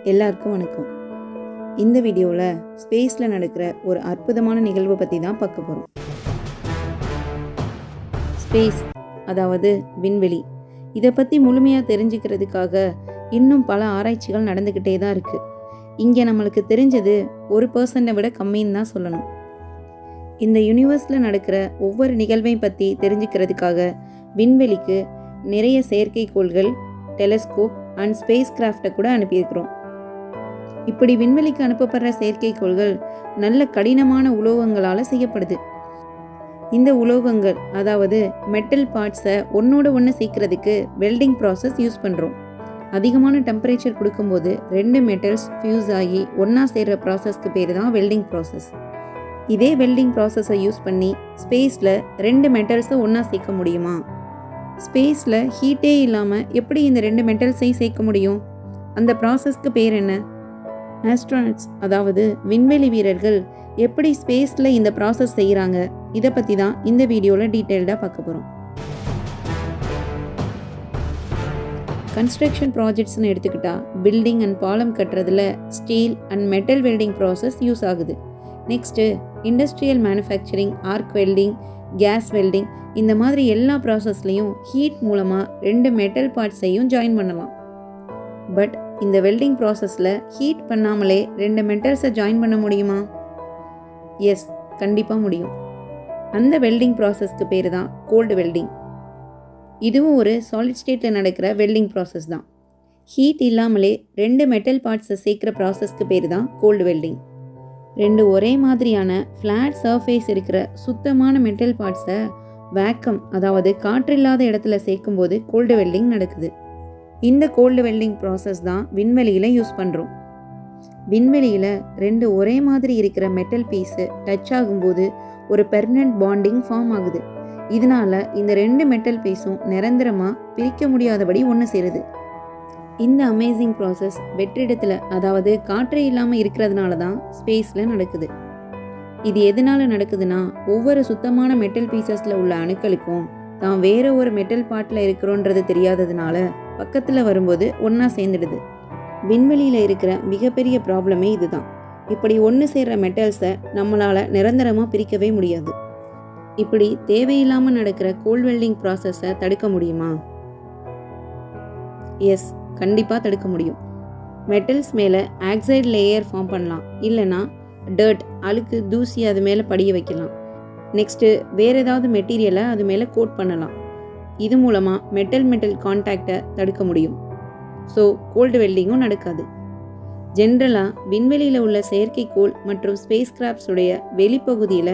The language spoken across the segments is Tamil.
எல்லாருக்கும் வணக்கம். இந்த வீடியோவில் ஸ்பேஸில் நடக்கிற ஒரு அற்புதமான நிகழ்வை பற்றி தான் பார்க்க போகிறோம். ஸ்பேஸ், அதாவது விண்வெளி, இதை பற்றி முழுமையாக தெரிஞ்சுக்கிறதுக்காக இன்னும் பல ஆராய்ச்சிகள் நடந்துக்கிட்டே தான் இருக்குது. இங்கே நம்மளுக்கு தெரிஞ்சது 1% விட கம்மின்னு தான் சொல்லணும். இந்த யூனிவர்ஸில் நடக்கிற ஒவ்வொரு நிகழ்வையும் பற்றி தெரிஞ்சுக்கிறதுக்காக விண்வெளிக்கு நிறைய செயற்கைக்கோள்கள், டெலஸ்கோப் அண்ட் ஸ்பேஸ் கிராஃப்டை கூட அனுப்பியிருக்கிறோம். இப்படி விண்வெளிக்கு அனுப்பப்படுற செயற்கைக்கோள்கள் நல்ல கடினமான உலோகங்களால் செய்யப்படுது. இந்த உலோகங்கள், அதாவது மெட்டல் பார்ட்ஸை ஒன்றோட ஒன்று சேர்க்கறதுக்கு வெல்டிங் ப்ராசஸ் யூஸ் பண்ணுறோம். அதிகமான டெம்பரேச்சர் கொடுக்கும்போது 2 மெட்டல்ஸ் ஃபியூஸ் ஆகி ஒன்றா சேர்கிற ப்ராசஸ்க்கு பேர் தான் வெல்டிங் ப்ராசஸ். இதே வெல்டிங் ப்ராசஸை யூஸ் பண்ணி ஸ்பேஸில் 2 மெட்டல்ஸை ஒன்றா சேர்க்க முடியுமா? ஸ்பேஸில் ஹீட்டே இல்லாமல் எப்படி இந்த 2 மெட்டல்ஸையும் சேர்க்க முடியும்? அந்த ப்ராசஸ்க்கு பேர் என்ன? ஆஸ்ட்ரோனட்ஸ், அதாவது விண்வெளி வீரர்கள் எப்படி ஸ்பேஸில் இந்த ப்ராசஸ் செய்கிறாங்க, இதை பற்றி தான் இந்த வீடியோவில் டீட்டெயில்டாக பார்க்க போகிறோம். கன்ஸ்ட்ரக்ஷன் ப்ராஜெக்ட்ஸ்னு எடுத்துக்கிட்டால் பில்டிங் அண்ட் பாலம் கட்டுறதுல steel and metal welding process use ஆகுது. Next industrial manufacturing, arc welding, gas welding, இந்த மாதிரி எல்லா ப்ராசஸ்லையும் ஹீட் மூலமாக 2 மெட்டல் பார்ட்ஸையும் ஜாயின் பண்ணலாம். பட் இந்த வெல்டிங் ப்ராசஸில் ஹீட் பண்ணாமலே 2 மெட்டல்ஸை ஜாயின் பண்ண முடியுமா? எஸ், கண்டிப்பாக முடியும். அந்த வெல்டிங் ப்ராசஸ்க்கு பேர் தான் கோல்டு வெல்டிங். இதுவும் ஒரு சாலிட் ஸ்டேட்டில் நடக்கிற வெல்டிங் ப்ராசஸ் தான். ஹீட் இல்லாமலே 2 மெட்டல் பார்ட்ஸை சேர்க்குற ப்ராசஸ்க்கு பேர் தான் கோல்டு வெல்டிங். 2 ஒரே மாதிரியான ஃப்ளாட் சர்ஃபேஸ் இருக்கிற சுத்தமான மெட்டல் பார்ட்ஸை வேக்கம், அதாவது காற்றில்லாத இடத்துல சேர்க்கும்போது கோல்டு வெல்டிங் நடக்குது. இந்த கோல்டு வெல்டிங் ப்ராசஸ் தான் விண்வெளியில் யூஸ் பண்ணுறோம். விண்வெளியில் 2 ஒரே மாதிரி இருக்கிற மெட்டல் பீஸு டச் ஆகும்போது ஒரு பெர்மனன்ட் பாண்டிங் ஃபார்ம் ஆகுது. இதனால இந்த 2 மெட்டல் பீஸும் நிரந்தரமாக பிரிக்க முடியாதபடி ஒன்று சேருது. இந்த அமேசிங் ப்ராசஸ் வெற்றிடத்தில், அதாவது காற்றே இல்லாமல் இருக்கிறதுனால தான் ஸ்பேஸில் நடக்குது. இது எதனால் நடக்குதுன்னா, ஒவ்வொரு சுத்தமான மெட்டல் பீசஸில் உள்ள அணுக்களுக்கும் தான் வேற ஒரு மெட்டல் பார்ட்டில் இருக்கிறோன்றது தெரியாததுனால பக்கத்தில் வரும்போது ஒன்றா சேர்ந்துடுது. விண்வெளியில் இருக்கிற மிகப்பெரிய ப்ராப்ளமே இதுதான். இப்படி ஒன்று சேர்கிற மெட்டல்ஸை நம்மளால் நிரந்தரமாக பிரிக்கவே முடியாது. இப்படி தேவையில்லாமல் நடக்கிற கோல்ட் வெல்டிங் ப்ராசஸை தடுக்க முடியுமா? எஸ், கண்டிப்பாக தடுக்க முடியும். மெட்டல்ஸ் மேலே ஆக்சைடு லேயர் ஃபார்ம் பண்ணலாம், இல்லைனா டர்ட், அழுக்கு, தூசி அது மேலே படிய வைக்கலாம். நெக்ஸ்ட்டு வேறு ஏதாவது மெட்டீரியலை அது மேலே கோட் பண்ணலாம். இது மூலமாக மெட்டல் கான்டாக்டை தடுக்க முடியும். ஸோ கோல்டு வெல்டிங்கும் நடக்காது. ஜென்ரலாக விண்வெளியில் உள்ள செயற்கைக்கோள் மற்றும் ஸ்பேஸ் கிராஃப்ட்ஸுடைய வெளிப்பகுதியில்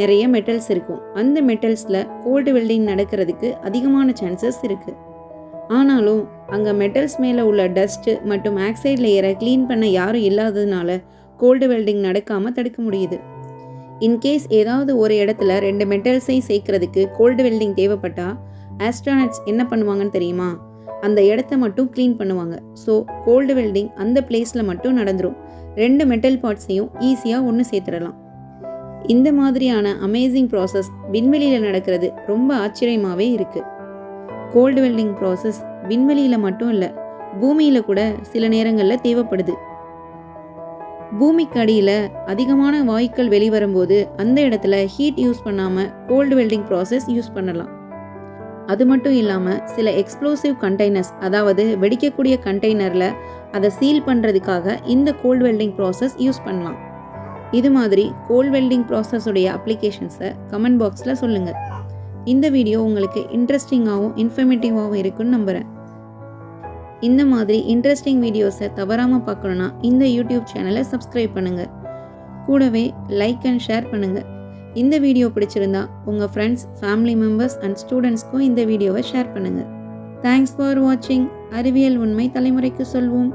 நிறைய மெட்டல்ஸ் இருக்கும். அந்த மெட்டல்ஸில் கோல்டு வெல்டிங் நடக்கிறதுக்கு அதிகமான சான்சஸ் இருக்குது. ஆனாலும் அங்கே மெட்டல்ஸ் மேலே உள்ள டஸ்ட்டு மற்றும் ஆக்சைடு லேயரை க்ளீன் பண்ண யாரும் இல்லாததுனால கோல்டு வெல்டிங் நடக்காமல் தடுக்க முடியுது. இன்கேஸ் ஏதாவது ஒரு இடத்துல 2 மெட்டல்ஸையும் சேர்க்கறதுக்கு கோல்டு வெல்டிங் தேவைப்பட்டால் ஆஸ்ட்ரோனட்ஸ் என்ன பண்ணுவாங்கன்னு தெரியுமா? அந்த இடத்த மட்டும் க்ளீன் பண்ணுவாங்க. ஸோ கோல்டு வெல்டிங் அந்த பிளேஸில் மட்டும் நடந்துடும். 2 மெட்டல் பார்ட்ஸையும் ஈஸியாக ஒன்று சேர்த்துடலாம். இந்த மாதிரியான அமேசிங் ப்ராசஸ் விண்வெளியில் நடக்கிறது ரொம்ப ஆச்சரியமாகவே இருக்குது. கோல்டு வெல்டிங் ப்ராசஸ் விண்வெளியில் மட்டும் இல்லை, பூமியில் கூட சில நேரங்களில் தேவைப்படுது. பூமிக்கு அடியில் அதிகமான வாயுக்கள் வெளிவரும்போது அந்த இடத்துல ஹீட் யூஸ் பண்ணாமல் கோல்டு வெல்டிங் ப்ராசஸ் யூஸ் பண்ணலாம். அது மட்டும் இல்லாமல் சில எக்ஸ்ப்ளோசிவ் கண்டெய்னர்ஸ், அதாவது வெடிக்கக்கூடிய கண்டெய்னரில் அதை சீல் பண்ணுறதுக்காக இந்த கோல்டு வெல்டிங் ப்ராசஸ் யூஸ் பண்ணலாம். இது மாதிரி கோல்டு வெல்டிங் ப்ராசஸுடைய அப்ளிகேஷன்ஸை கமெண்ட் பாக்ஸில் சொல்லுங்கள். இந்த வீடியோ உங்களுக்கு இன்ட்ரெஸ்டிங்காகவும் இன்ஃபர்மேட்டிவாகவும் இருக்குன்னு நம்புகிறேன். இந்த மாதிரி இன்ட்ரெஸ்டிங் வீடியோஸை தவறாமல் பார்க்கணுன்னா இந்த யூடியூப் சேனலை சப்ஸ்கிரைப் பண்ணுங்கள். கூடவே லைக் அண்ட் ஷேர் பண்ணுங்கள். இந்த வீடியோ பிடிச்சிருந்தா உங்கள் ஃப்ரெண்ட்ஸ், ஃபேமிலி மெம்பர்ஸ் அண்ட் ஸ்டூடெண்ட்ஸ்க்கும் இந்த வீடியோவை ஷேர் பண்ணுங்கள். தேங்க்ஸ் ஃபார் வாட்சிங். அறிவியல் உண்மை தலைமுறைக்கு சொல்வோம்.